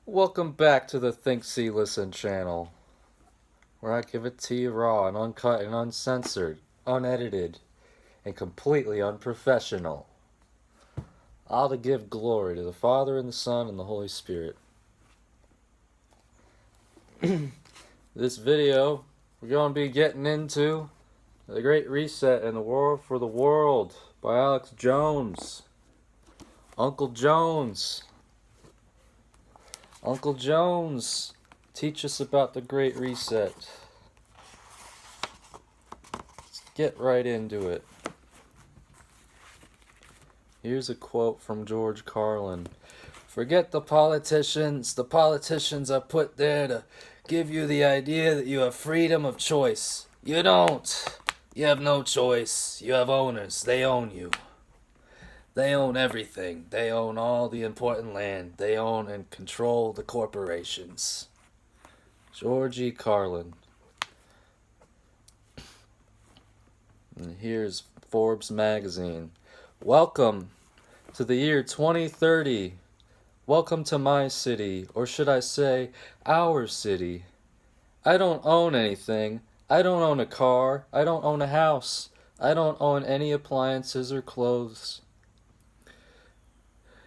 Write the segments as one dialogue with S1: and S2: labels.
S1: Welcome back to the Think, See, Listen channel, where I give it to you raw and uncut and uncensored, unedited, and completely unprofessional. All to give glory to the Father and the Son and the Holy Spirit. This video, we're going to be getting into The Great Reset and the War for the World by Alex Jones. Uncle Jones. Uncle Jones, teach us about the Great Reset. Let's get right into it. Here's a quote from George Carlin. Forget the politicians. The politicians are put there to give you the idea that you have freedom of choice. You don't. You have no choice. You have owners. They own you. They own everything. They own all the important land. They own and control the corporations. George E. Carlin. And here's Forbes magazine. Welcome to the year 2030. Welcome to my city, or should I say, our city. I don't own anything. I don't own a car. I don't own a house. I don't own any appliances or clothes.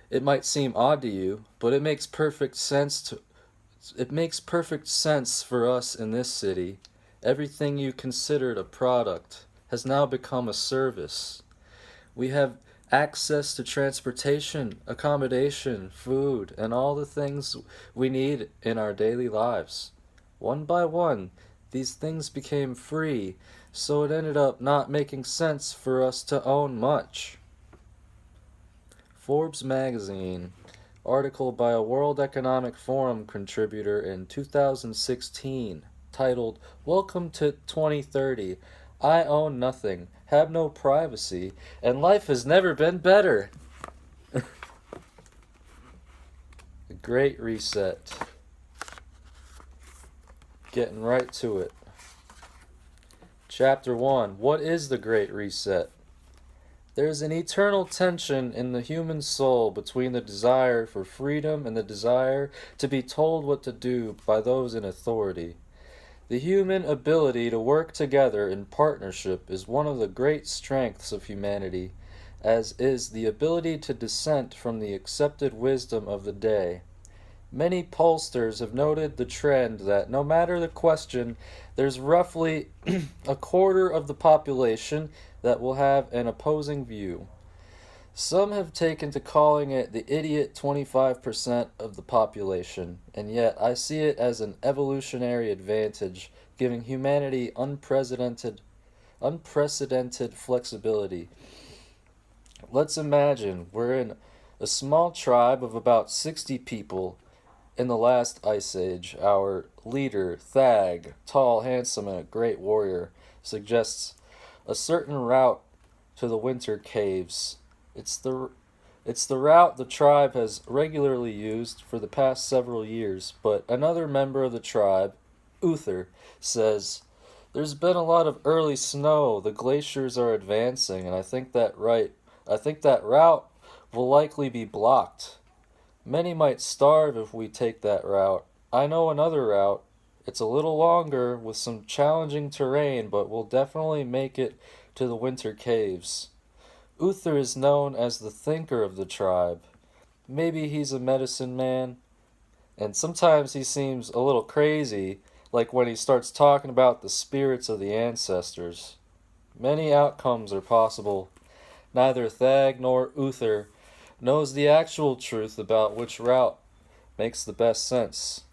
S1: It might seem odd to you, but it makes perfect sense for us in this city. Everything you considered a product has now become a service. We have access to transportation, accommodation, food, and all the things we need in our daily lives. One by one, these things became free, so it ended up not making sense for us to own much. Forbes magazine, article by a World Economic Forum contributor in 2016, titled, Welcome to 2030. I own nothing, have no privacy, and life has never been better. The Great Reset. Getting right to it. Chapter 1. What is the Great Reset? There is an eternal tension in the human soul between the desire for freedom and the desire to be told what to do by those in authority. The human ability to work together in partnership is one of the great strengths of humanity, as is the ability to dissent from the accepted wisdom of the day. Many pollsters have noted the trend that no matter the question, there's roughly a quarter of the population that will have an opposing view. Some have taken to calling it the idiot 25% of the population, and yet I see it as an evolutionary advantage, giving humanity unprecedented flexibility. Let's imagine we're in a small tribe of about 60 people. In the last ice age, our leader, Thag, tall, handsome, and a great warrior, suggests a certain route to the winter caves. It's the route the tribe has regularly used for the past several years, but another member of the tribe, Uther, says, There's been a lot of early snow, the glaciers are advancing, and I think that route will likely be blocked. Many might starve if we take that route. I know another route. It's a little longer with some challenging terrain, but we'll definitely make it to the winter caves. Uther is known as the thinker of the tribe. Maybe he's a medicine man, and sometimes he seems a little crazy, like when he starts talking about the spirits of the ancestors. Many outcomes are possible. Neither Thag nor Uther knows the actual truth about which route makes the best sense.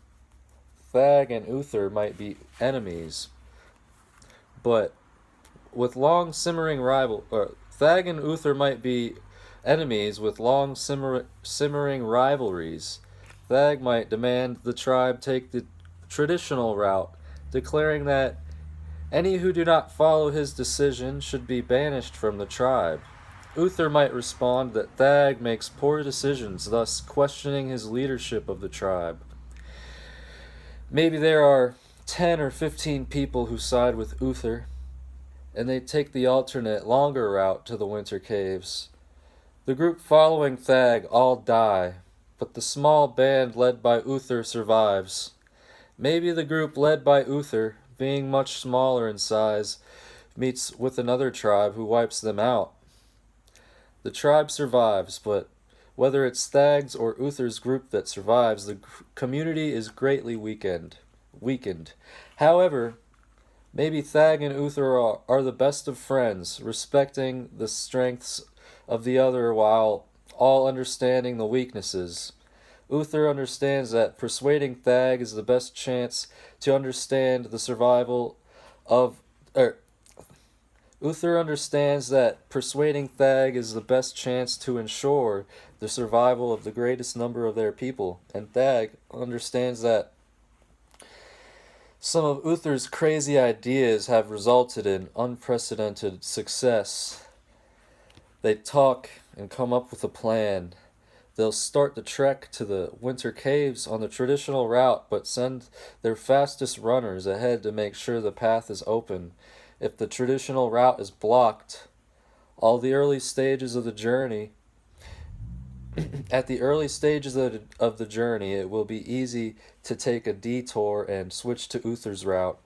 S1: Thag and Uther might be enemies, but with long simmering Thag and Uther might be enemies with long simmering rivalries. Thag might demand the tribe take the traditional route, declaring that any who do not follow his decision should be banished from the tribe. Uther might respond that Thag makes poor decisions, thus questioning his leadership of the tribe. Maybe there are 10 or 15 people who side with Uther, and they take the alternate, longer route to the winter caves. The group following Thag all die, but the small band led by Uther survives. Maybe the group led by Uther, being much smaller in size, meets with another tribe who wipes them out. The tribe survives, but whether it's Thag's or Uther's group that survives, the community is greatly weakened. However, maybe Thag and Uther are the best of friends, respecting the strengths of the other while all understanding the weaknesses. Uther understands that persuading Thag is the best chance to understand the survival of... Uther understands that persuading Thag is the best chance to ensure the survival of the greatest number of their people, and Thag understands that some of Uther's crazy ideas have resulted in unprecedented success. They talk and come up with a plan. They'll start the trek to the winter caves on the traditional route, but send their fastest runners ahead to make sure the path is open. If the traditional route is blocked, at the early stages of the journey, it will be easy to take a detour and switch to Uther's route.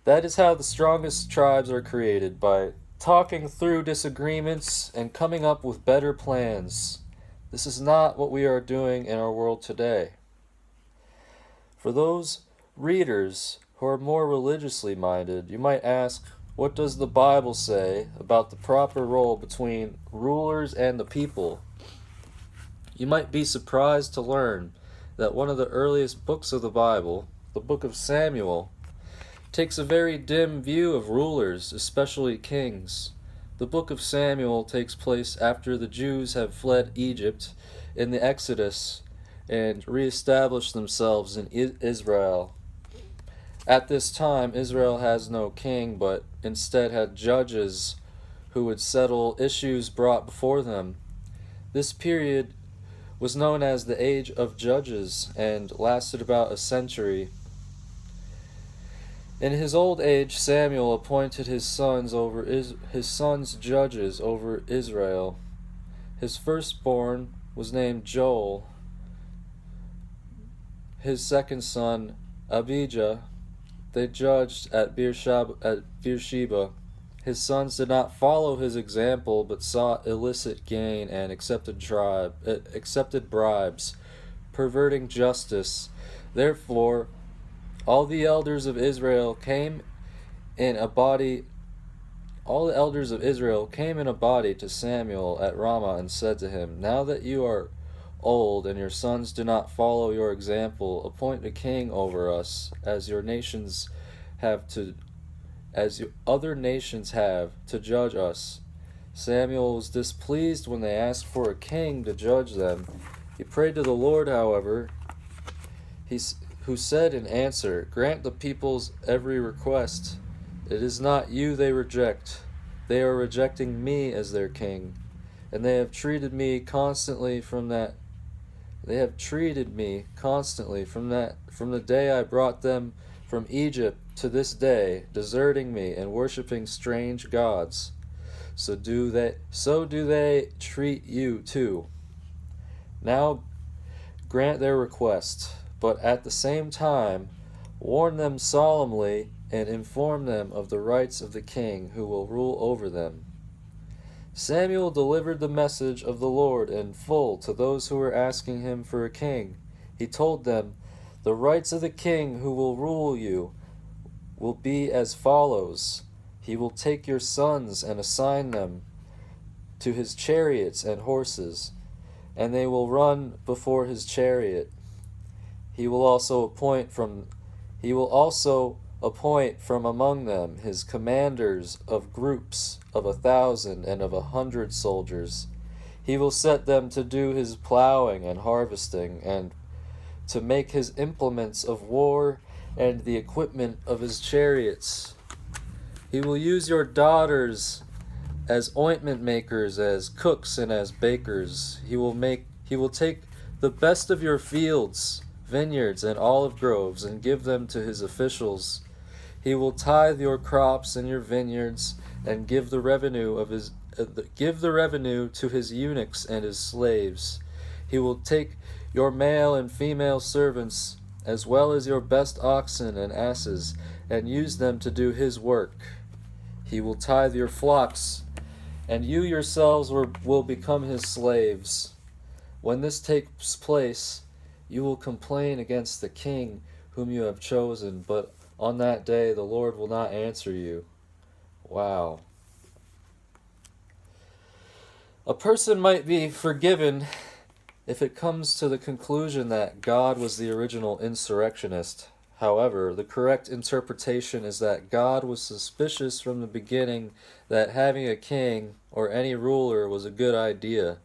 S1: That is how the strongest tribes are created, by talking through disagreements and coming up with better plans. This is not what we are doing in our world today. For those readers who are more religiously minded, you might ask, what does the Bible say about the proper role between rulers and the people? You might be surprised to learn that one of the earliest books of the Bible, the book of Samuel, takes a very dim view of rulers, especially kings. The book of Samuel takes place after the Jews have fled Egypt in the Exodus and reestablished themselves in Israel. At this time, Israel has no king, but instead had judges who would settle issues brought before them. This period was known as the Age of Judges and lasted about a century. In his old age, Samuel appointed his sons judges over Israel. His firstborn was named Joel. His second son, Abijah, they judged at Beersheba. His sons did not follow his example, but sought illicit gain and accepted bribes, perverting justice. Therefore, all the elders of Israel came in a body to Samuel at Ramah and said to him, "Now that you are old and your sons do not follow your example, appoint a king over us, as other nations have to judge us." Samuel was displeased when they asked for a king to judge them. He prayed to the Lord, however, who said in answer, "Grant the people's every request. It is not you they reject. They are rejecting me as their king, and they have treated me constantly from the day I brought them from Egypt to this day, deserting me and worshiping strange gods. So do they treat you too. Now grant their request, but at the same time warn them solemnly and inform them of the rights of the king who will rule over them." Samuel delivered the message of the Lord in full to those who were asking him for a king. He told them, "The rights of the king who will rule you will be as follows. He will take your sons and assign them to his chariots and horses, and they will run before his chariot. He will also appoint from among them his commanders of groups of 1,000 and of 100 soldiers. He will set them to do his plowing and harvesting, and to make his implements of war and the equipment of his chariots. He will use your daughters as ointment makers, as cooks, and as bakers. He will take the best of your fields, vineyards, and olive groves, and give them to his officials. He will tithe your crops and your vineyards, and give the revenue to his eunuchs and his slaves. He will take your male and female servants, as well as your best oxen and asses, and use them to do his work. He will tithe your flocks, and you yourselves will become his slaves. When this takes place, you will complain against the king whom you have chosen, but on that day the Lord will not answer you. Wow. A person might be forgiven if it comes to the conclusion that God was the original insurrectionist. However, the correct interpretation is that God was suspicious from the beginning that having a king or any ruler was a good idea.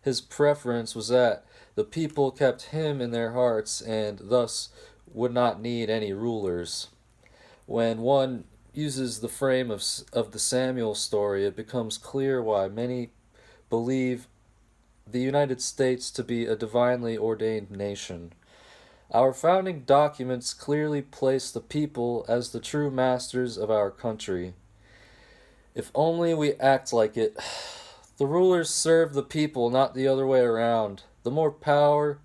S1: His preference was that the people kept him in their hearts and thus would not need any rulers. When one uses the frame of the Samuel story, it becomes clear why many believe the United States to be a divinely ordained nation. Our founding documents clearly place the people as the true masters of our country. If only we act like it. The rulers serve the people, not the other way around. The more power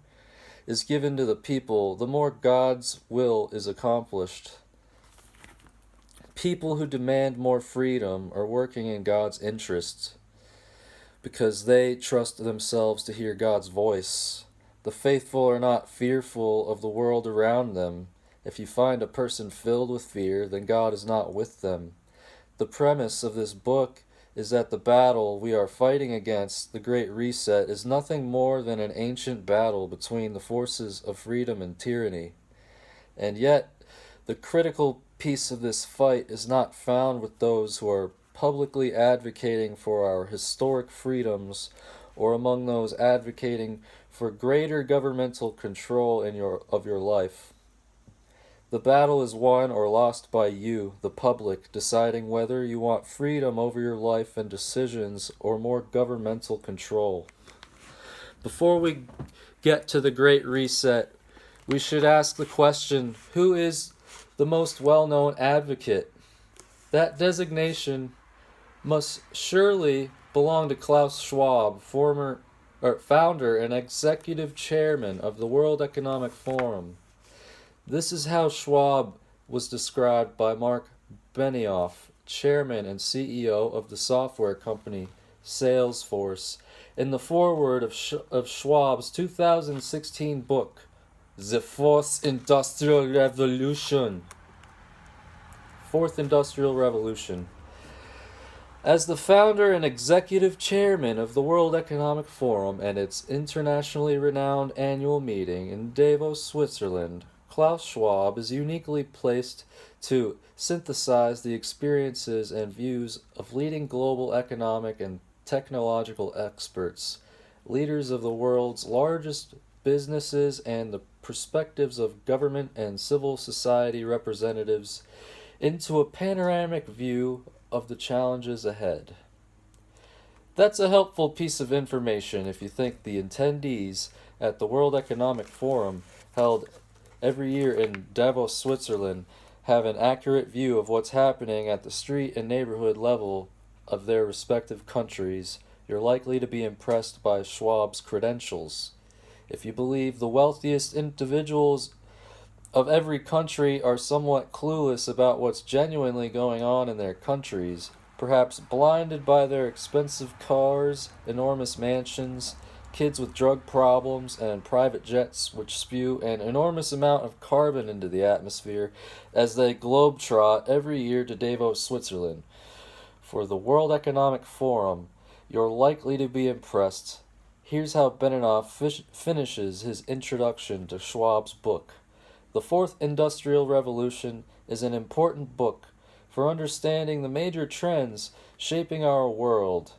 S1: is given to the people, the more God's will is accomplished. People who demand more freedom are working in God's interests because they trust themselves to hear God's voice. The faithful are not fearful of the world around them. If you find a person filled with fear, then God is not with them. The premise of this book is that the battle we are fighting against, the Great Reset, is nothing more than an ancient battle between the forces of freedom and tyranny. And yet, the critical piece of this fight is not found with those who are publicly advocating for our historic freedoms or among those advocating for greater governmental control of your life. The battle is won or lost by you, the public, deciding whether you want freedom over your life and decisions or more governmental control. Before we get to the Great Reset, we should ask the question, who is the most well-known advocate? That designation must surely belong to Klaus Schwab, founder and executive chairman of the World Economic Forum. This is how Schwab was described by Mark Benioff, chairman and CEO of the software company Salesforce, in the foreword of Schwab's 2016 book, The Fourth Industrial Revolution. Fourth Industrial Revolution. As the founder and executive chairman of the World Economic Forum and its internationally renowned annual meeting in Davos, Switzerland, Klaus Schwab is uniquely placed to synthesize the experiences and views of leading global economic and technological experts, leaders of the world's largest businesses, and the perspectives of government and civil society representatives into a panoramic view of the challenges ahead. That's a helpful piece of information if you think the attendees at the World Economic Forum held every year in Davos, Switzerland, have an accurate view of what's happening at the street and neighborhood level of their respective countries. You're likely to be impressed by Schwab's credentials. If you believe the wealthiest individuals of every country are somewhat clueless about what's genuinely going on in their countries, perhaps blinded by their expensive cars, enormous mansions, kids with drug problems, and private jets which spew an enormous amount of carbon into the atmosphere as they globetrot every year to Davos, Switzerland. For the World Economic Forum, you're likely to be impressed. Here's how Benioff finishes his introduction to Schwab's book. The Fourth Industrial Revolution is an important book for understanding the major trends shaping our world.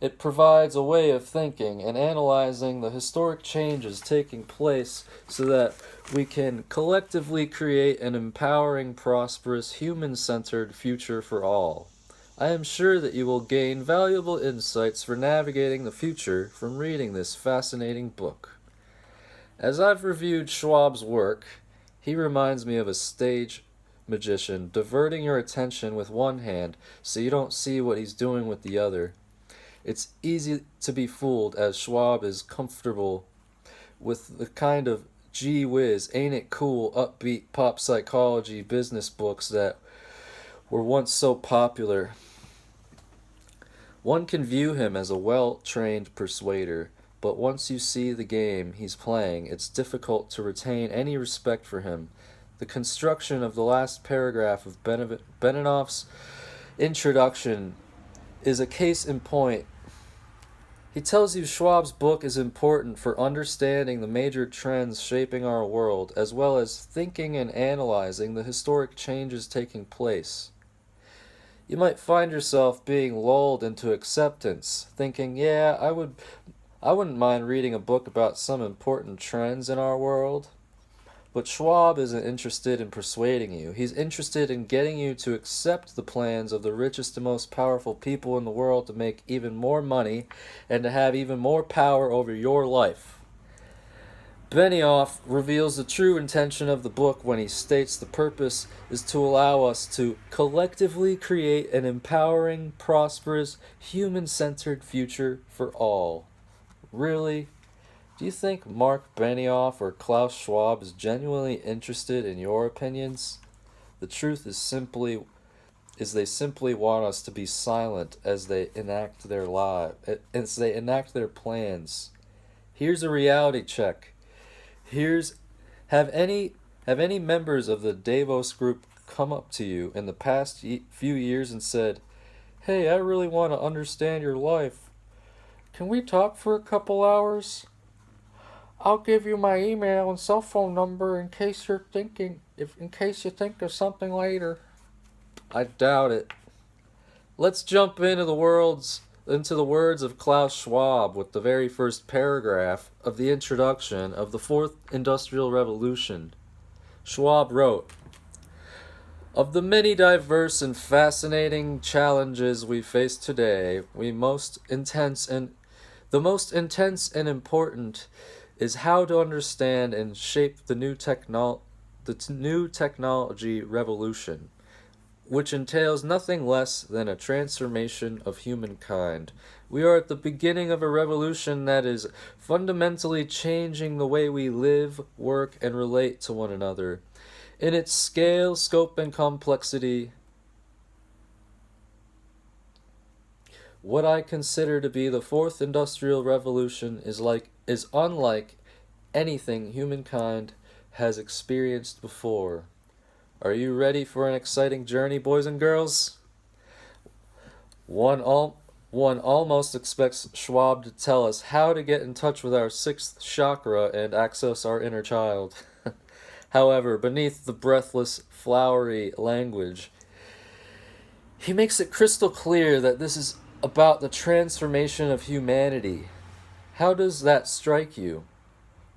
S1: It provides a way of thinking and analyzing the historic changes taking place so that we can collectively create an empowering, prosperous, human-centered future for all. I am sure that you will gain valuable insights for navigating the future from reading this fascinating book. As I've reviewed Schwab's work, he reminds me of a stage magician diverting your attention with one hand so you don't see what he's doing with the other. It's easy to be fooled as Schwab is comfortable with the kind of gee whiz, ain't it cool, upbeat pop psychology business books that were once so popular. One can view him as a well-trained persuader, but once you see the game he's playing, it's difficult to retain any respect for him. The construction of the last paragraph of Benioff's introduction is a case in point. He tells you Schwab's book is important for understanding the major trends shaping our world, as well as thinking and analyzing the historic changes taking place. You might find yourself being lulled into acceptance, thinking, yeah, I wouldn't mind reading a book about some important trends in our world. But Schwab isn't interested in persuading you. He's interested in getting you to accept the plans of the richest and most powerful people in the world to make even more money and to have even more power over your life. Benioff reveals the true intention of the book when he states the purpose is to allow us to collectively create an empowering, prosperous, human-centered future for all. Really? Do you think Mark Benioff or Klaus Schwab is genuinely interested in your opinions? The truth is they simply want us to be silent as they enact their plans. Here's a reality check. Have any members of the Davos group come up to you in the past few years and said, "Hey, I really want to understand your life. Can we talk for a couple hours? I'll give you my email and cell phone number in case you think of something later." I doubt it. Let's jump into the words of Klaus Schwab with the very first paragraph of the introduction of the Fourth Industrial Revolution. Schwab wrote, "Of the many diverse and fascinating challenges we face today, the most intense and important is how to understand and shape the new technology revolution, which entails nothing less than a transformation of humankind. We are at the beginning of a revolution that is fundamentally changing the way we live, work, and relate to one another. In its scale, scope, and complexity, what I consider to be the Fourth Industrial Revolution is unlike anything humankind has experienced before. Are you ready for an exciting journey, boys and girls?" One almost expects Schwab to tell us how to get in touch with our sixth chakra and access our inner child. However, beneath the breathless, flowery language, he makes it crystal clear that this is about the transformation of humanity. How does that strike you?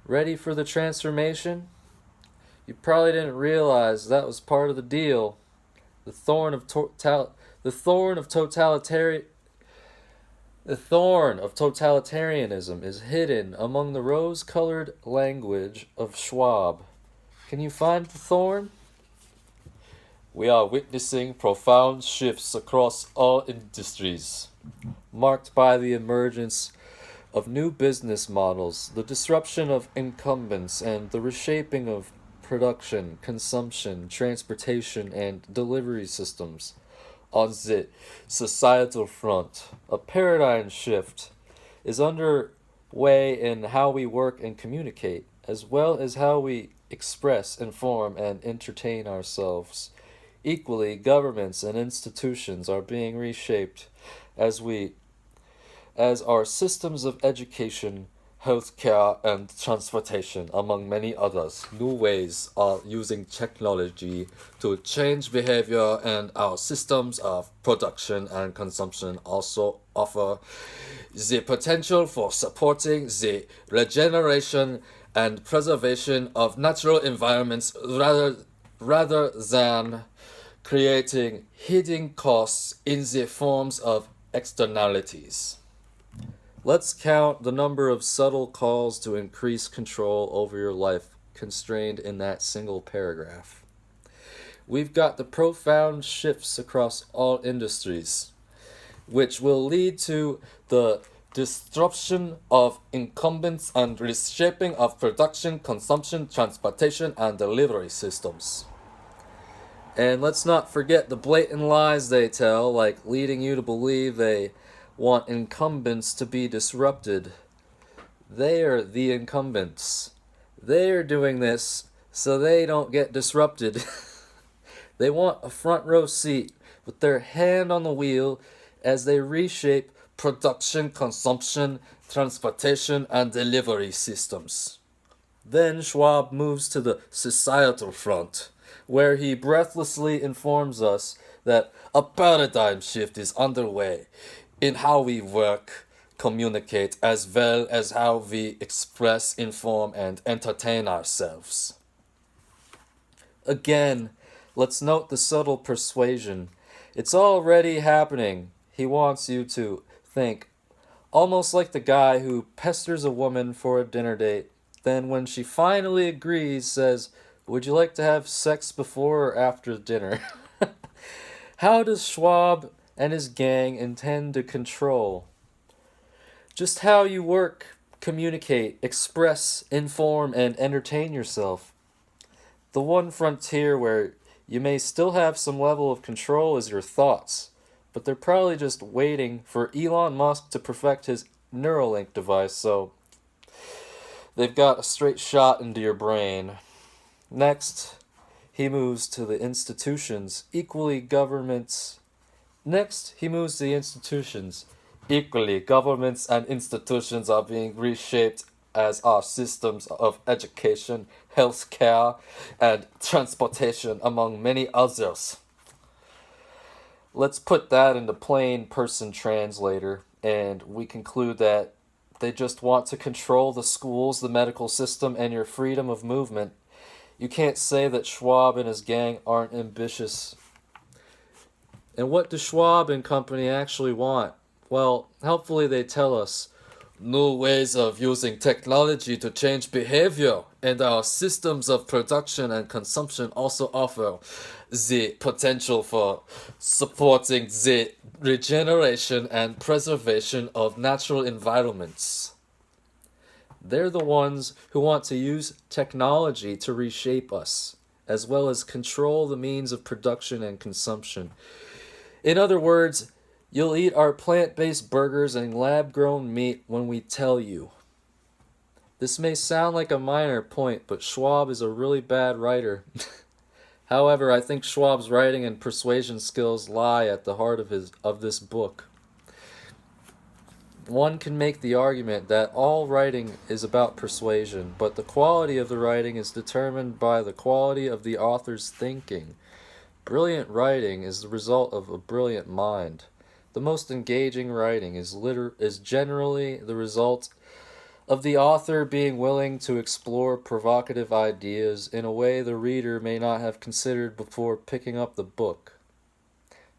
S1: Ready for the transformation? You probably didn't realize that was part of the deal. The thorn of totalitarianism is hidden among the rose-colored language of Schwab. Can you find the thorn? We are witnessing profound shifts across all industries, marked by the emergence of new business models, the disruption of incumbents, and the reshaping of production, consumption, transportation, and delivery systems. On the societal front, a paradigm shift is underway in how we work and communicate, as well as how we express, inform, and entertain ourselves. Equally, governments and institutions are being reshaped as our systems of education, healthcare, and transportation, among many others. New ways are using technology to change behavior, and our systems of production and consumption also offer the potential for supporting the regeneration and preservation of natural environments rather than creating hidden costs in the forms of externalities. Let's count the number of subtle calls to increase control over your life constrained in that single paragraph. We've got the profound shifts across all industries, which will lead to the disruption of incumbents and reshaping of production, consumption, transportation, and delivery systems. And let's not forget the blatant lies they tell, like leading you to believe they want incumbents to be disrupted. They are the incumbents. They are doing this so they don't get disrupted. They want a front row seat with their hand on the wheel as they reshape production, consumption, transportation, and delivery systems. Then Schwab moves to the societal front, where he breathlessly informs us that a paradigm shift is underway in how we work, communicate, as well as how we express, inform, and entertain ourselves. Again, let's note the subtle persuasion. It's already happening. He wants you to think, almost like the guy who pesters a woman for a dinner date, then when she finally agrees, says, "Would you like to have sex before or after dinner?" How does Schwab and his gang intend to control just how you work, communicate, express, inform, and entertain yourself? The one frontier where you may still have some level of control is your thoughts, but they're probably just waiting for Elon Musk to perfect his Neuralink device, so they've got a straight shot into your brain. Next, he moves to the institutions, equally governments. Next, he moves to the institutions. Equally, governments and institutions are being reshaped as our systems of education, healthcare, and transportation, among many others. Let's put that into plain person translator, and we conclude that they just want to control the schools, the medical system, and your freedom of movement. You can't say that Schwab and his gang aren't ambitious. And what do Schwab and company actually want? Well, helpfully they tell us new ways of using technology to change behavior, and our systems of production and consumption also offer the potential for supporting the regeneration and preservation of natural environments. They're the ones who want to use technology to reshape us, as well as control the means of production and consumption. In other words, you'll eat our plant-based burgers and lab-grown meat when we tell you. This may sound like a minor point, but Schwab is a really bad writer. However, I think Schwab's writing and persuasion skills lie at the heart of this book. One can make the argument that all writing is about persuasion, but the quality of the writing is determined by the quality of the author's thinking. Brilliant writing is the result of a brilliant mind. The most engaging writing is generally the result of the author being willing to explore provocative ideas in a way the reader may not have considered before picking up the book.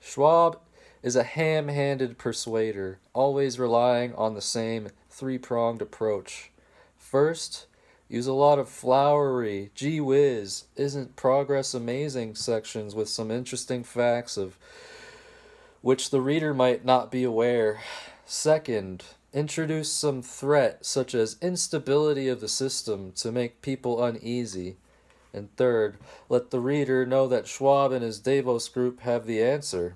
S1: Schwab is a ham-handed persuader, always relying on the same three-pronged approach. First, use a lot of flowery, gee whiz, isn't progress amazing sections with some interesting facts of which the reader might not be aware. Second, introduce some threat, such as instability of the system, to make people uneasy. And third, let the reader know that Schwab and his Davos group have the answer.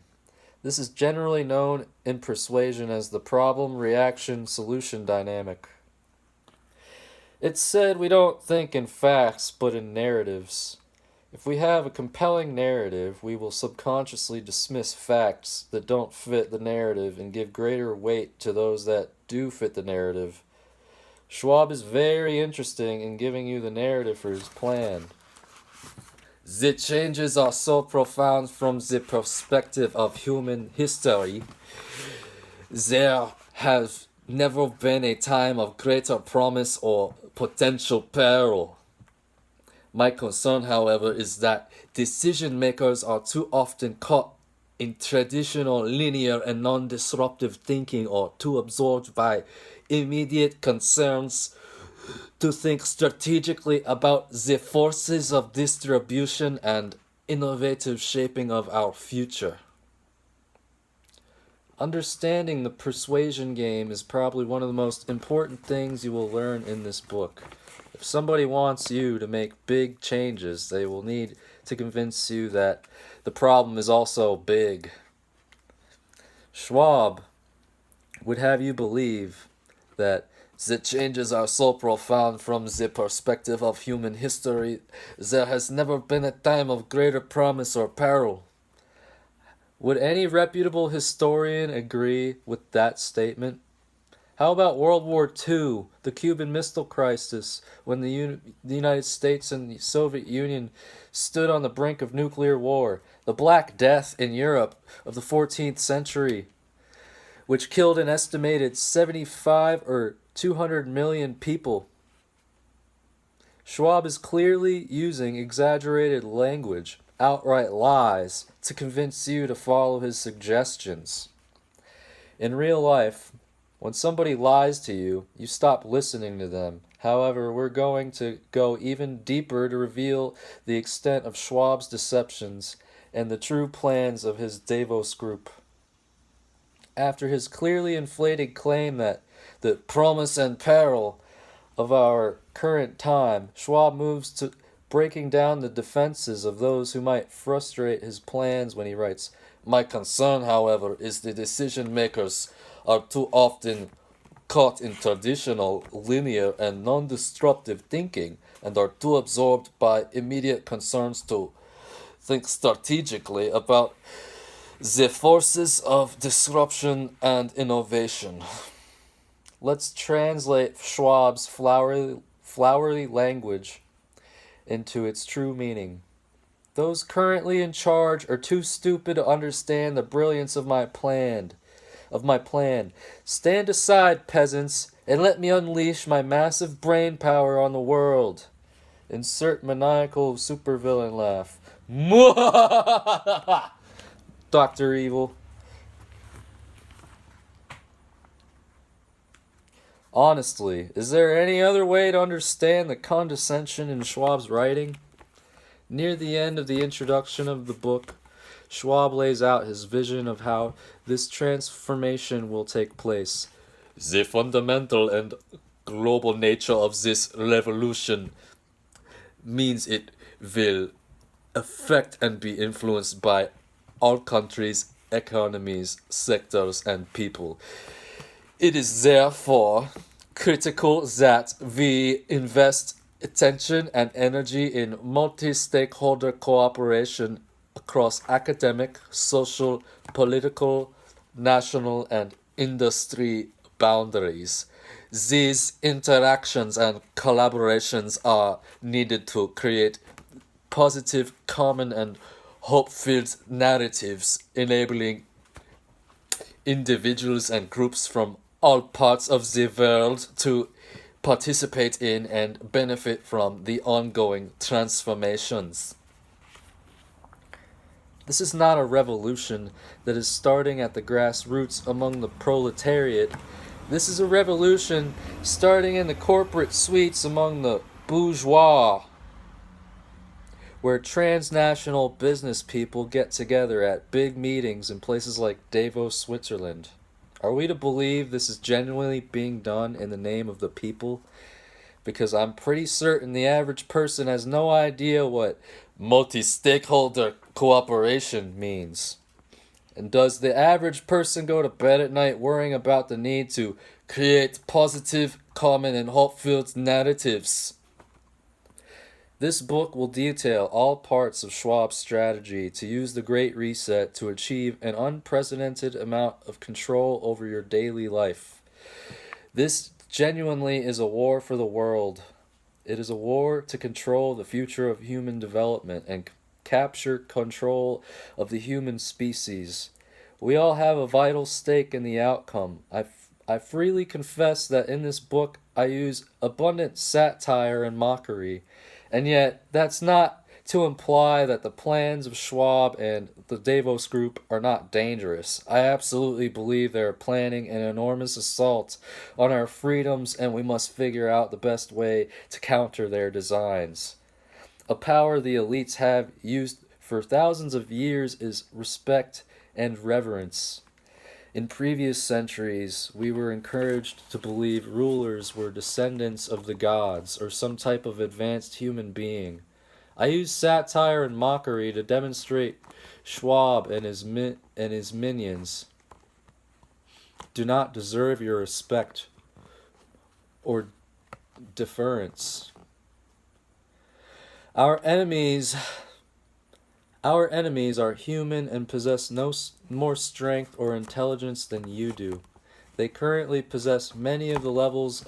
S1: This is generally known in persuasion as the problem-reaction-solution dynamic. It's said we don't think in facts, but in narratives. If we have a compelling narrative, we will subconsciously dismiss facts that don't fit the narrative and give greater weight to those that do fit the narrative. Schwab is very interesting in giving you the narrative for his plan. The changes are so profound from the perspective of human history. There has never been a time of greater promise or potential peril. My concern, however, is that decision makers are too often caught in traditional linear and non-disruptive thinking, or too absorbed by immediate concerns to think strategically about the forces of distribution and innovative shaping of our future. Understanding the persuasion game is probably one of the most important things you will learn in this book. If somebody wants you to make big changes, they will need to convince you that the problem is also big. Schwab would have you believe that the changes are so profound from the perspective of human history, there has never been a time of greater promise or peril. Would any reputable historian agree with that statement? How about World War II, the Cuban Missile Crisis, when the United States and the Soviet Union stood on the brink of nuclear war, the Black Death in Europe of the 14th century, which killed an estimated 75 or 200 million people? Schwab is clearly using exaggerated language, outright lies, to convince you to follow his suggestions. In real life, when somebody lies to you, you stop listening to them. However, we're going to go even deeper to reveal the extent of Schwab's deceptions and the true plans of his Davos group. After his clearly inflated claim that the promise and peril of our current time, Schwab moves to breaking down the defenses of those who might frustrate his plans when he writes, "My concern, however, is the decision makers are too often caught in traditional, linear, and non-disruptive thinking and are too absorbed by immediate concerns to think strategically about the forces of disruption and innovation." Let's translate Schwab's flowery language into its true meaning. Those currently in charge are too stupid to understand the brilliance of my plan. Stand aside, peasants, and let me unleash my massive brain power on the world. Insert maniacal supervillain laugh. Dr. Evil. Honestly, is there any other way to understand the condescension in Schwab's writing? Near the end of the introduction of the book, Schwab lays out his vision of how this transformation will take place. The fundamental and global nature of this revolution means it will affect and be influenced by all countries, economies, sectors, and people. It is therefore critical that we invest attention and energy in multi-stakeholder cooperation across academic, social, political, national, and industry boundaries. These interactions and collaborations are needed to create positive, common, and hope-filled narratives, enabling individuals and groups from all parts of the world to participate in and benefit from the ongoing transformations. This is not a revolution that is starting at the grassroots among the proletariat. This is a revolution starting in the corporate suites among the bourgeois, where transnational business people get together at big meetings in places like Davos, Switzerland. Are we to believe this is genuinely being done in the name of the people? Because I'm pretty certain the average person has no idea what multi-stakeholder cooperation means. And does the average person go to bed at night worrying about the need to create positive, common, and hope-filled narratives? This book will detail all parts of Schwab's strategy to use the Great Reset to achieve an unprecedented amount of control over your daily life. This genuinely is a war for the world. It is a war to control the future of human development and capture control of the human species. We all have a vital stake in the outcome. I freely confess that in this book I use abundant satire and mockery. And yet, that's not to imply that the plans of Schwab and the Davos Group are not dangerous. I absolutely believe they are planning an enormous assault on our freedoms, and we must figure out the best way to counter their designs. A power the elites have used for thousands of years is respect and reverence. In previous centuries, we were encouraged to believe rulers were descendants of the gods or some type of advanced human being. I use satire and mockery to demonstrate Schwab and his minions do not deserve your respect or deference. Our enemies are human and possess no more strength or intelligence than you do. They currently possess many of the levers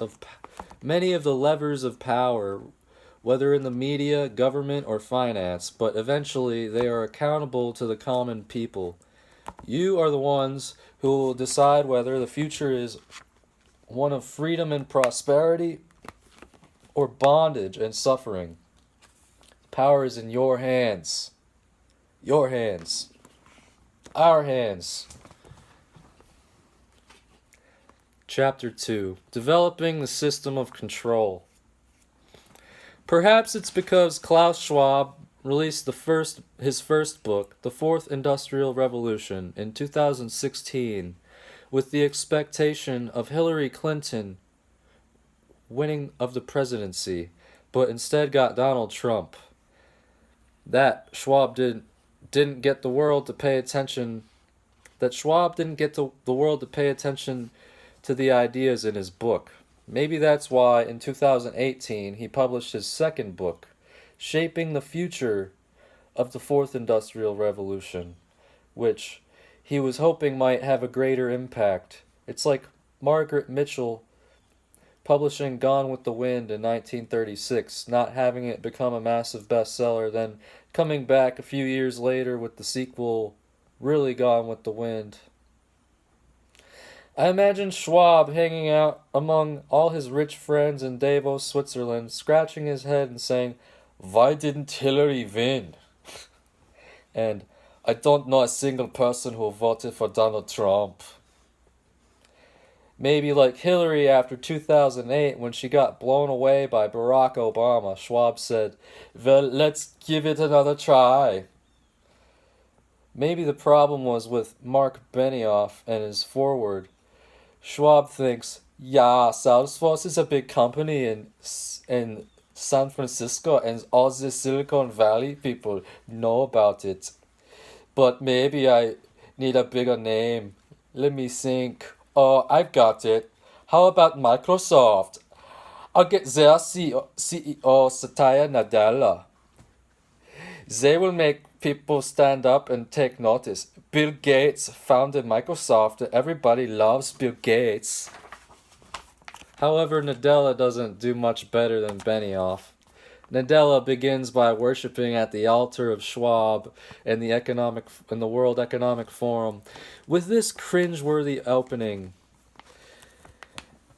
S1: of power, whether in the media, government, or finance, but eventually they are accountable to the common people. You are the ones who will decide whether the future is one of freedom and prosperity or bondage and suffering. Power is in your hands. Your hands. Our hands. Chapter 2. Developing the System of Control. Perhaps it's because Klaus Schwab released his first book, The Fourth Industrial Revolution, in 2016, with the expectation of Hillary Clinton winning of the presidency, but instead got Donald Trump. That Schwab didn't get the world to pay attention. That Schwab didn't get the world to pay attention to the ideas in his book. Maybe that's why in 2018 he published his second book, Shaping the Future of the Fourth Industrial Revolution, which he was hoping might have a greater impact. It's like Margaret Mitchell publishing Gone with the Wind in 1936, not having it become a massive bestseller, then coming back a few years later with the sequel, Really Gone with the Wind. I imagine Schwab hanging out among all his rich friends in Davos, Switzerland, scratching his head and saying, "Why didn't Hillary win?" And, "I don't know a single person who voted for Donald Trump." Maybe like Hillary after 2008 when she got blown away by Barack Obama, Schwab said, "Well, let's give it another try." Maybe the problem was with Mark Benioff and his foreword. Schwab thinks, "Yeah, Salesforce is a big company in San Francisco and all the Silicon Valley people know about it. But maybe I need a bigger name. Let me think. Oh, I've got it. How about Microsoft? I'll get their CEO Satya Nadella. They will make people stand up and take notice. Bill Gates founded Microsoft. Everybody loves Bill Gates." However, Nadella doesn't do much better than Benioff. Nadella begins by worshipping at the altar of Schwab and the World Economic Forum with this cringeworthy opening.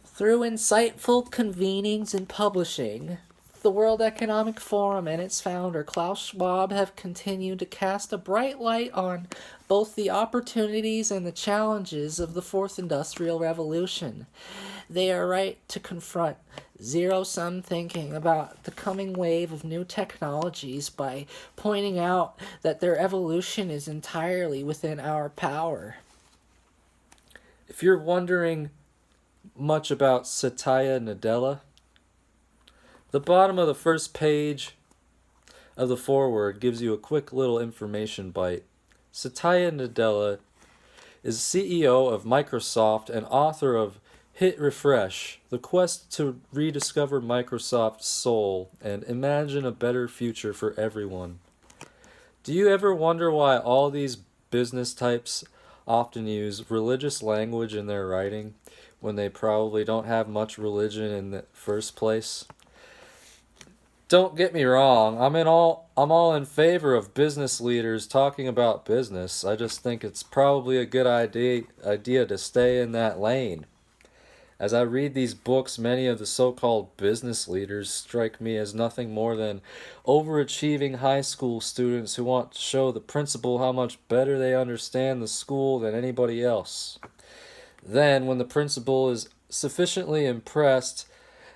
S1: "Through insightful convenings and publishing, the World Economic Forum and its founder, Klaus Schwab, have continued to cast a bright light on both the opportunities and the challenges of the Fourth Industrial Revolution. They are right to confront zero-sum thinking about the coming wave of new technologies by pointing out that their evolution is entirely within our power." If you're wondering much about Satya Nadella, the bottom of the first page of the foreword gives you a quick little information bite. Satya Nadella is CEO of Microsoft and author of Hit Refresh, The Quest to Rediscover Microsoft's Soul and Imagine a Better Future for Everyone. Do you ever wonder why all these business types often use religious language in their writing when they probably don't have much religion in the first place? Don't get me wrong, I'm all in favor of business leaders talking about business. I just think it's probably a good idea to stay in that lane. As I read these books, many of the so-called business leaders strike me as nothing more than overachieving high school students who want to show the principal how much better they understand the school than anybody else. Then, when the principal is sufficiently impressed,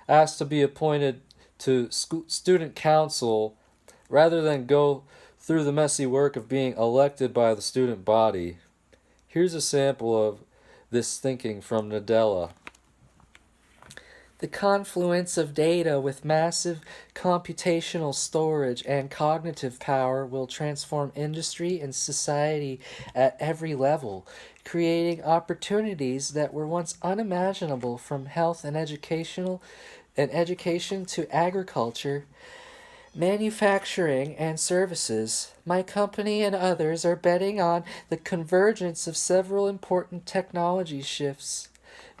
S1: asked to be appointed to student council rather than go through the messy work of being elected by the student body. Here's a sample of this thinking from Nadella.
S2: The confluence of data with massive computational storage and cognitive power will transform industry and society at every level, creating opportunities that were once unimaginable, from health and education to agriculture, manufacturing, and services. My company and others are betting on the convergence of several important technology shifts: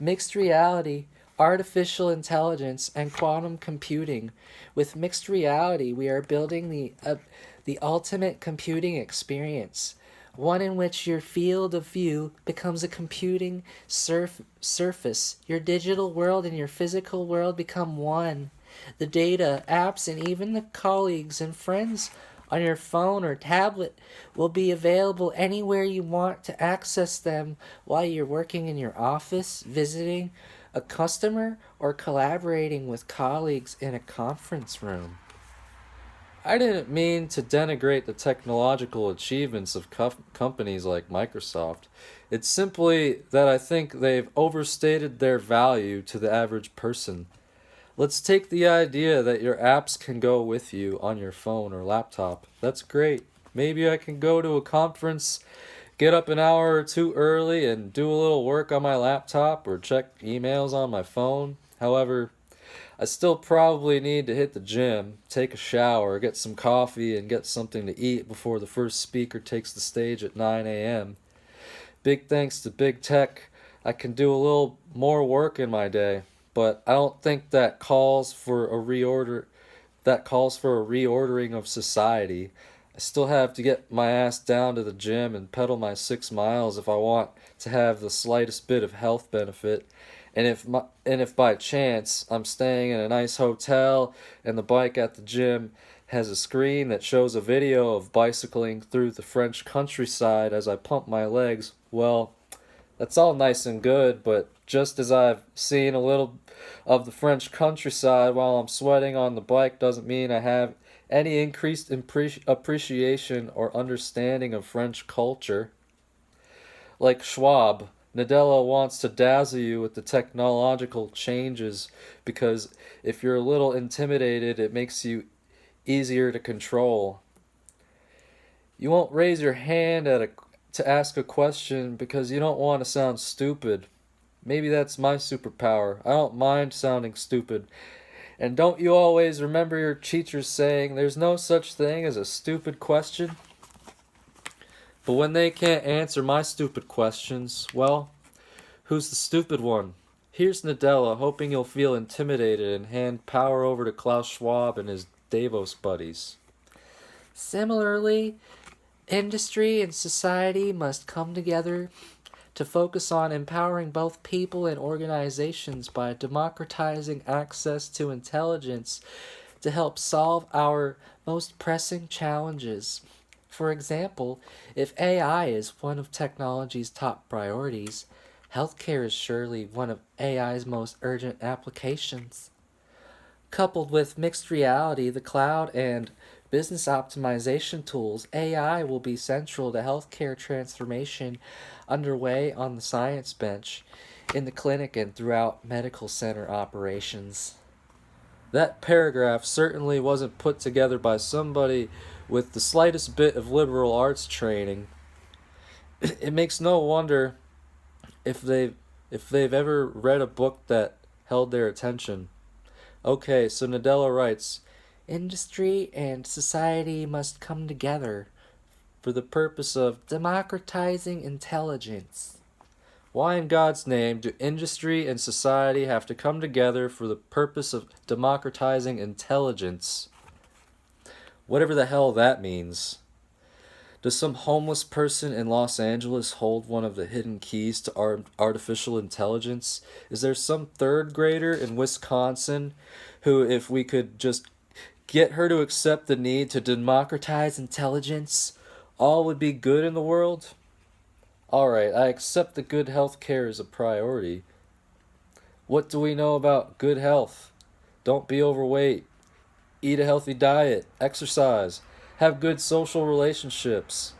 S2: mixed reality, artificial intelligence, and quantum computing. With mixed reality, we are building the ultimate computing experience, one in which your field of view becomes a computing surface. Your digital world and your physical world become one. The data, apps, and even the colleagues and friends on your phone or tablet will be available anywhere you want to access them, while you're working in your office, visiting a customer, or collaborating with colleagues in a conference room.
S1: I didn't mean to denigrate the technological achievements of companies like Microsoft. It's simply that I think they've overstated their value to the average person. Let's take the idea that your apps can go with you on your phone or laptop. That's great. Maybe I can go to a conference, get up an hour or two early, and do a little work on my laptop or check emails on my phone. However, I still probably need to hit the gym, take a shower, get some coffee, and get something to eat before the first speaker takes the stage at 9 a.m. Big thanks to big tech, I can do a little more work in my day, but I don't think that calls for a reordering of society. I still have to get my ass down to the gym and pedal my 6 miles if I want to have the slightest bit of health benefit. And if by chance I'm staying in a nice hotel and the bike at the gym has a screen that shows a video of bicycling through the French countryside as I pump my legs, well, that's all nice and good, but just as I've seen a little of the French countryside while I'm sweating on the bike doesn't mean I have any increased appreciation or understanding of French culture. Like Schwab, Nadella wants to dazzle you with the technological changes because if you're a little intimidated, it makes you easier to control. You won't raise your hand to ask a question because you don't want to sound stupid. Maybe that's my superpower. I don't mind sounding stupid. And don't you always remember your teachers saying there's no such thing as a stupid question? But when they can't answer my stupid questions, well, who's the stupid one? Here's Nadella, hoping you'll feel intimidated and hand power over to Klaus Schwab and his Davos buddies.
S2: Similarly, industry and society must come together to focus on empowering both people and organizations by democratizing access to intelligence to help solve our most pressing challenges. For example, if AI is one of technology's top priorities, healthcare is surely one of AI's most urgent applications. Coupled with mixed reality, the cloud, and business optimization tools, AI will be central to healthcare transformation underway on the science bench, in the clinic, and throughout medical center operations.
S1: That paragraph certainly wasn't put together by somebody with the slightest bit of liberal arts training. It makes no wonder if they've ever read a book that held their attention. Okay, so Nadella writes,
S2: industry and society must come together
S1: for the purpose of
S2: democratizing intelligence.
S1: Why in God's name do industry and society have to come together for the purpose of democratizing intelligence? Whatever the hell that means. Does some homeless person in Los Angeles hold one of the hidden keys to artificial intelligence? Is there some third grader in Wisconsin who, if we could just get her to accept the need to democratize intelligence, all would be good in the world? Alright, I accept that good health care is a priority. What do we know about good health? Don't be overweight. Eat a healthy diet. Exercise. Have good social relationships.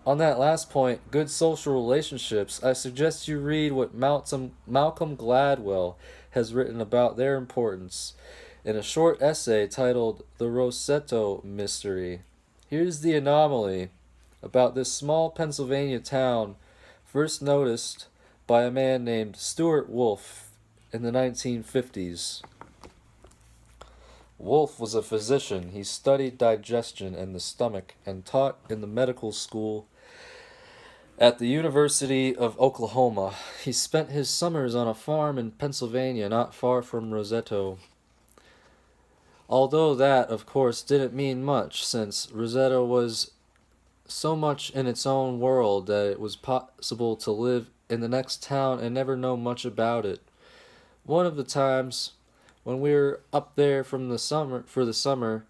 S1: On that last point, good social relationships, I suggest you read what Malcolm Gladwell has written about their importance in a short essay titled The Rossetto Mystery. Here's the anomaly about this small Pennsylvania town, first noticed by a man named Stuart Wolf in the 1950s. Wolf was a physician. He studied digestion and the stomach and taught in the medical school at the University of Oklahoma. He spent his summers on a farm in Pennsylvania not far from Rossetto. Although that, of course, didn't mean much, since Rossetto was so much in its own world that it was possible to live in the next town and never know much about it. One of the times when we were up there for the summer,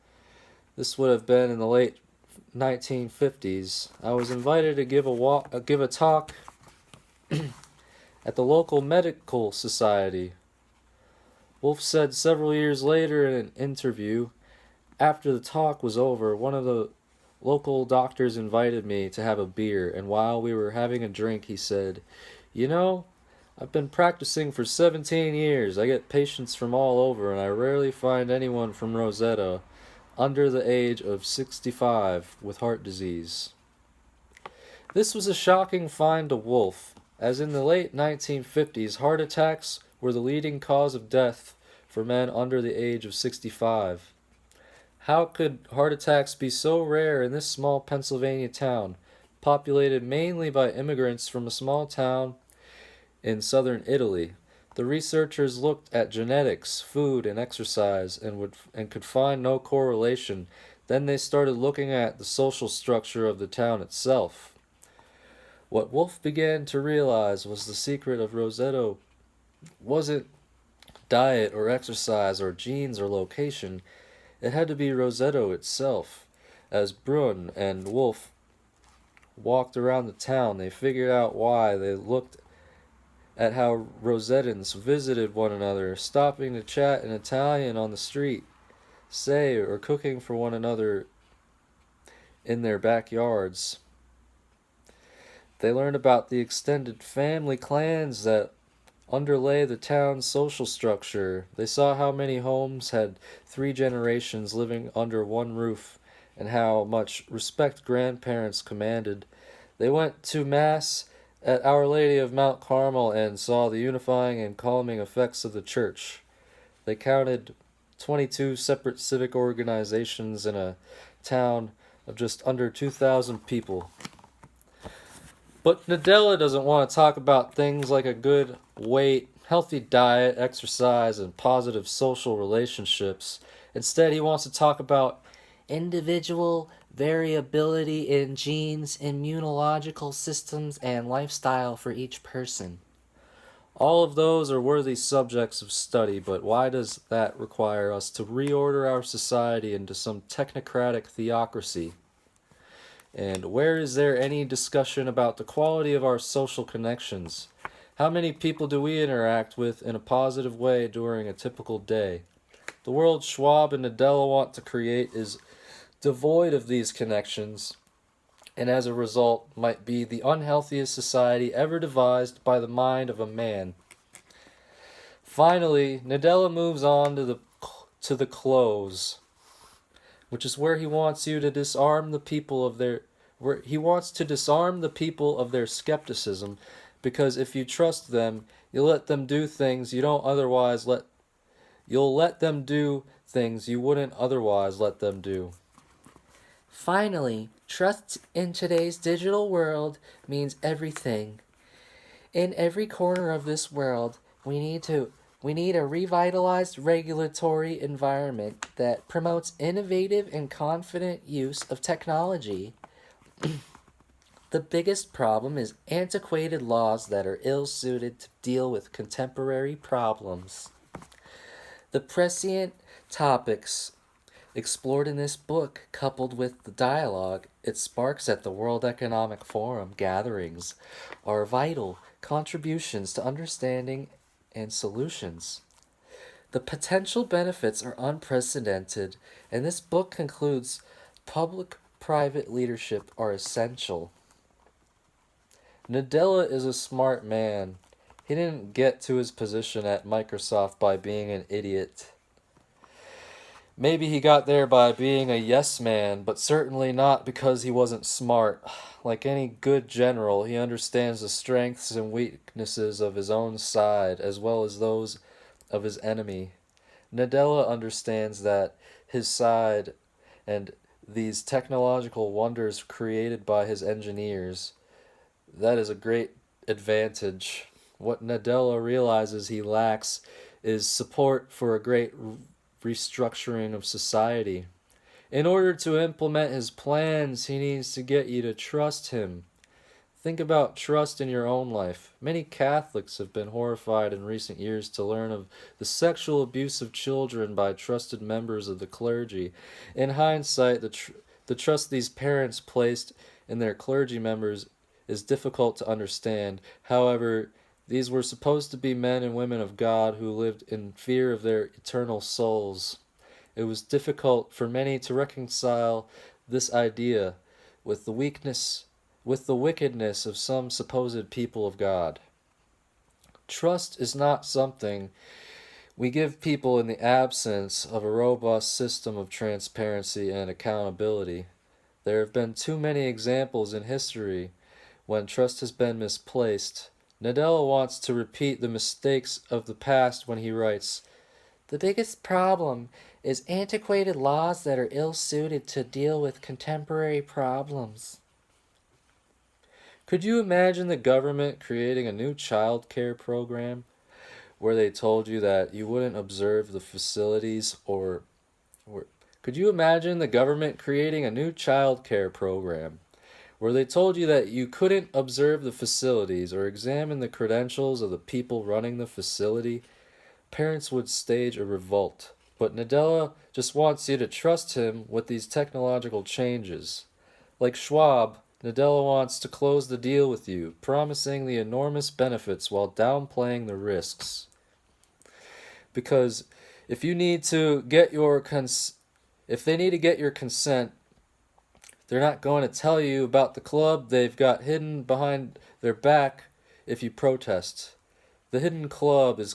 S1: this would have been in the late 1950s, I was invited to give a talk at the local medical society. Wolf said several years later in an interview, after the talk was over, one of the local doctors invited me to have a beer, and while we were having a drink, he said, "You know, I've been practicing for 17 years. I get patients from all over, and I rarely find anyone from Rosetta under the age of 65 with heart disease." This was a shocking find to Wolf, as in the late 1950s, heart attacks were the leading cause of death for men under the age of 65. How could heart attacks be so rare in this small Pennsylvania town, populated mainly by immigrants from a small town in southern Italy? The researchers looked at genetics, food, and exercise and could find no correlation. Then they started looking at the social structure of the town itself. What Wolf began to realize was the secret of Rossetto wasn't diet or exercise or genes or location. It had to be Rossetto itself. As Brunn and Wolf walked around the town, they figured out why. They looked at how Rosettans visited one another, stopping to chat in Italian on the street, say, or cooking for one another in their backyards. They learned about the extended family clans that underlay the town's social structure. They saw how many homes had 3 generations living under one roof and how much respect grandparents commanded. They went to Mass at Our Lady of Mount Carmel and saw the unifying and calming effects of the church. They counted 22 separate civic organizations in a town of just under 2,000 people. But Nadella doesn't want to talk about things like a good weight, healthy diet, exercise, and positive social relationships. Instead, he wants to talk about
S2: individual variability in genes, immunological systems, and lifestyle for each person.
S1: all of those are worthy subjects of study, but why does that require us to reorder our society into some technocratic theocracy? And where is there any discussion about the quality of our social connections? How many people do we interact with in a positive way during a typical day? The world Schwab and Nadella want to create is devoid of these connections, and as a result might be the unhealthiest society ever devised by the mind of a man. Finally, Nadella moves on to the close, which is where he wants you to disarm the people of their skepticism, because if you trust them, you'll let them do things you wouldn't otherwise let them do.
S2: Finally, trust in today's digital world means everything. In every corner of this world, we need a revitalized regulatory environment that promotes innovative and confident use of technology. The biggest problem is antiquated laws that are ill-suited to deal with contemporary problems. The prescient topics explored in this book, coupled with the dialogue it sparks at the World Economic Forum gatherings, are vital contributions to understanding and solutions. The potential benefits are unprecedented, and this book concludes public-private leadership are essential.
S1: Nadella is a smart man. He didn't get to his position at Microsoft by being an idiot. Maybe he got there by being a yes man, but certainly not because he wasn't smart. Like any good general, he understands the strengths and weaknesses of his own side as well as those of his enemy. Nadella understands that his side and these technological wonders created by his engineers, that is a great advantage. What Nadella realizes he lacks is support for a great restructuring of society. In order to implement his plans, he needs to get you to trust him. Think about trust in your own life. Many Catholics have been horrified in recent years to learn of the sexual abuse of children by trusted members of the clergy. In hindsight, the trust these parents placed in their clergy members is difficult to understand. However, these were supposed to be men and women of God who lived in fear of their eternal souls. It was difficult for many to reconcile this idea with the wickedness of some supposed people of God. Trust is not something we give people in the absence of a robust system of transparency and accountability. There have been too many examples in history when trust has been misplaced. Nadella wants to repeat the mistakes of the past when he writes,
S2: "The biggest problem is antiquated laws that are ill-suited to deal with contemporary problems."
S1: Could you imagine the government creating a new child care program where they told you that you wouldn't observe the facilities could you imagine the government creating a new child care program where they told you that you couldn't observe the facilities or examine the credentials of the people running the facility? Parents would stage a revolt. But Nadella just wants you to trust him with these technological changes. Like Schwab, Nadella wants to close the deal with you, promising the enormous benefits while downplaying the risks. Because if they need to get your consent, they're not going to tell you about the club they've got hidden behind their back if you protest. The hidden club is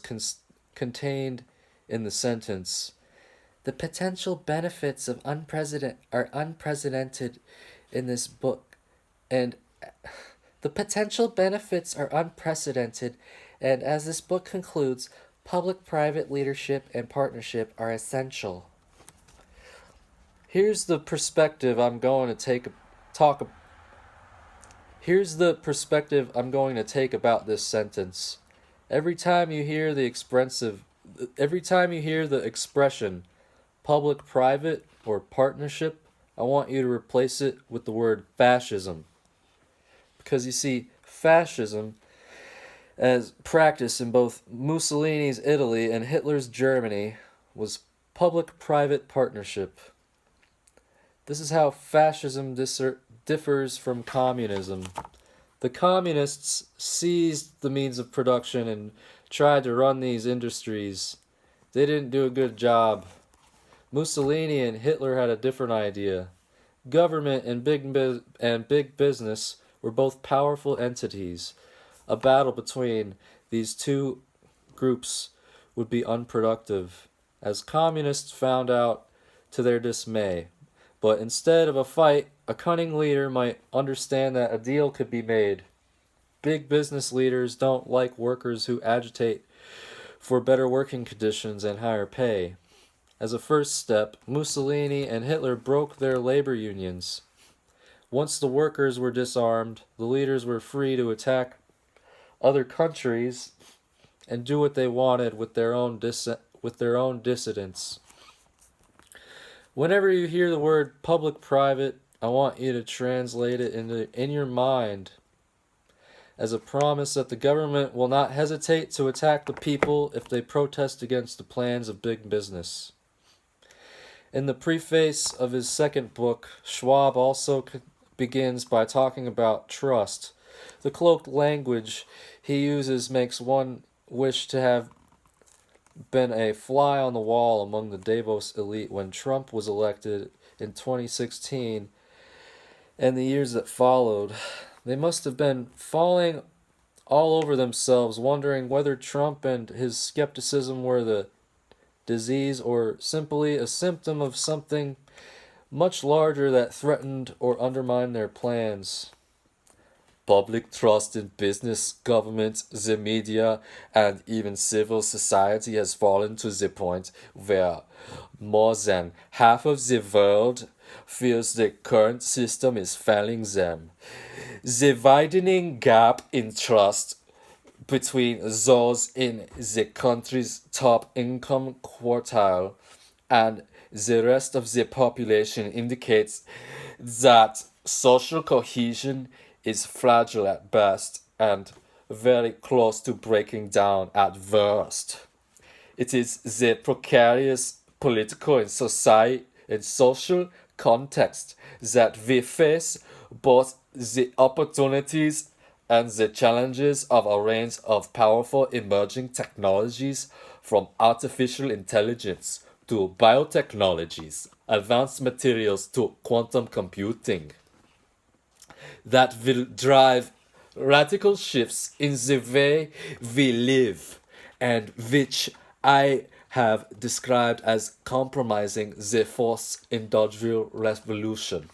S1: contained in the sentence,
S2: "The potential benefits are unprecedented in this book, and the potential benefits are unprecedented, and as this book concludes, public-private leadership and partnership are essential."
S1: Here's the perspective I'm going to take about this sentence. Every time you hear the expression public-private or partnership, I want you to replace it with the word fascism. Because you see, fascism, as practiced in both Mussolini's Italy and Hitler's Germany, was public-private partnership. This is how fascism differs from communism. The communists seized the means of production and tried to run these industries. They didn't do a good job. Mussolini and Hitler had a different idea. Government and big business were both powerful entities. A battle between these two groups would be unproductive, as communists found out to their dismay. But instead of a fight, a cunning leader might understand that a deal could be made. Big business leaders don't like workers who agitate for better working conditions and higher pay. As a first step, Mussolini and Hitler broke their labor unions. Once the workers were disarmed, the leaders were free to attack other countries and do what they wanted with their own dissidents. Whenever you hear the word public-private, I want you to translate it in your mind as a promise that the government will not hesitate to attack the people if they protest against the plans of big business. In the preface of his second book, Schwab also begins by talking about trust. The cloaked language he uses makes one wish to have been a fly on the wall among the Davos elite when Trump was elected in 2016 and the years that followed. They must have been falling all over themselves, wondering whether Trump and his skepticism were the disease or simply a symptom of something much larger that threatened or undermined their plans. Public trust in business, government, the media, and even civil society has fallen to the point where more than half of the world feels the current system is failing them. The widening gap in trust between those in the country's top income quartile and the rest of the population indicates that social cohesion is fragile at best and very close to breaking down at worst. It is the precarious political and social context that we face both the opportunities and the challenges of a range of powerful emerging technologies from artificial intelligence to biotechnologies, advanced materials to quantum computing that will drive radical shifts in the way we live and which I have described as compromising the fourth industrial revolution.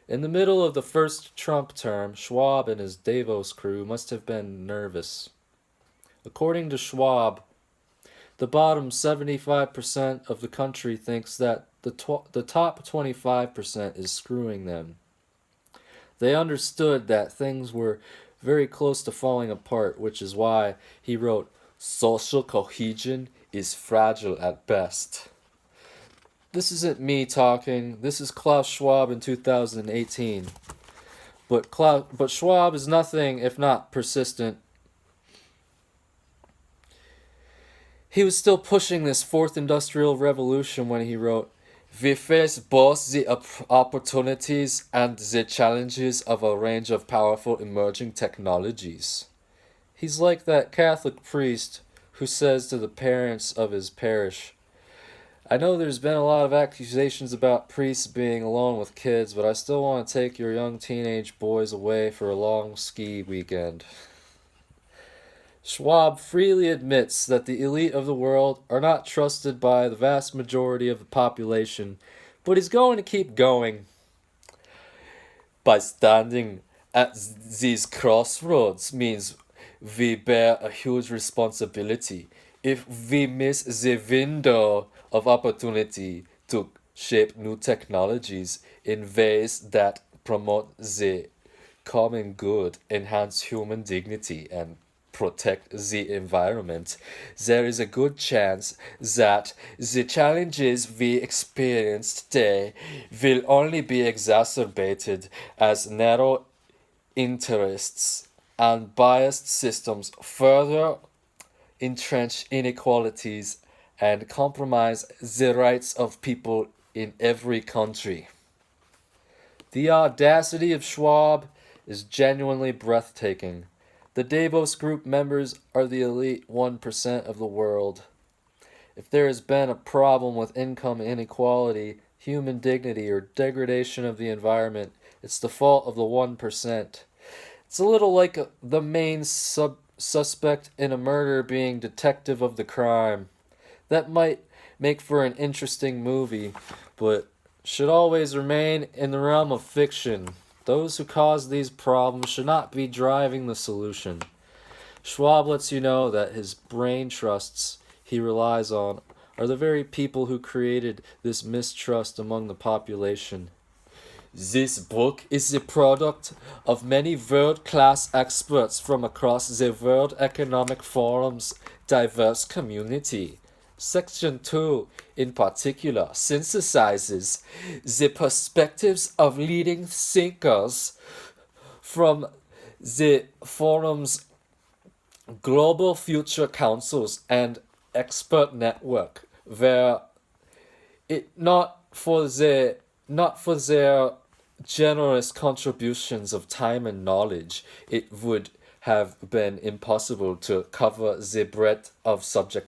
S1: In the middle of the first Trump term, Schwab and his Davos crew must have been nervous. According to Schwab, the bottom 75% of the country thinks that the top 25% is screwing them. They understood that things were very close to falling apart, which is why he wrote, "Social cohesion is fragile at best." This isn't me talking. This is Klaus Schwab in 2018. But Schwab is nothing if not persistent. He was still pushing this fourth industrial revolution when he wrote, "We face both the opportunities and the challenges of a range of powerful emerging technologies." He's like that Catholic priest who says to the parents of his parish, "I know there's been a lot of accusations about priests being alone with kids, but I still want to take your young teenage boys away for a long ski weekend." Schwab freely admits that the elite of the world are not trusted by the vast majority of the population, but he's going to keep going. By standing at these crossroads means we bear a huge responsibility. If we miss the window of opportunity to shape new technologies in ways that promote the common good, enhance human dignity, and protect the environment, there is a good chance that the challenges we experience today will only be exacerbated as narrow interests and biased systems further entrench inequalities and compromise the rights of people in every country. The audacity of Schwab is genuinely breathtaking. The Davos Group members are the elite 1% of the world. If there has been a problem with income inequality, human dignity, or degradation of the environment, it's the fault of the 1%. It's a little like the main suspect in a murder being detective of the crime. That might make for an interesting movie, but should always remain in the realm of fiction. Those who cause these problems should not be driving the solution. Schwab lets you know that his brain trusts he relies on are the very people who created this mistrust among the population. This book is the product of many world-class experts from across the World Economic Forum's diverse community. Section 2, in particular, synthesizes the perspectives of leading thinkers from the forum's global future councils and expert network, where it not for their generous contributions of time and knowledge, it would have been impossible to cover the breadth of subject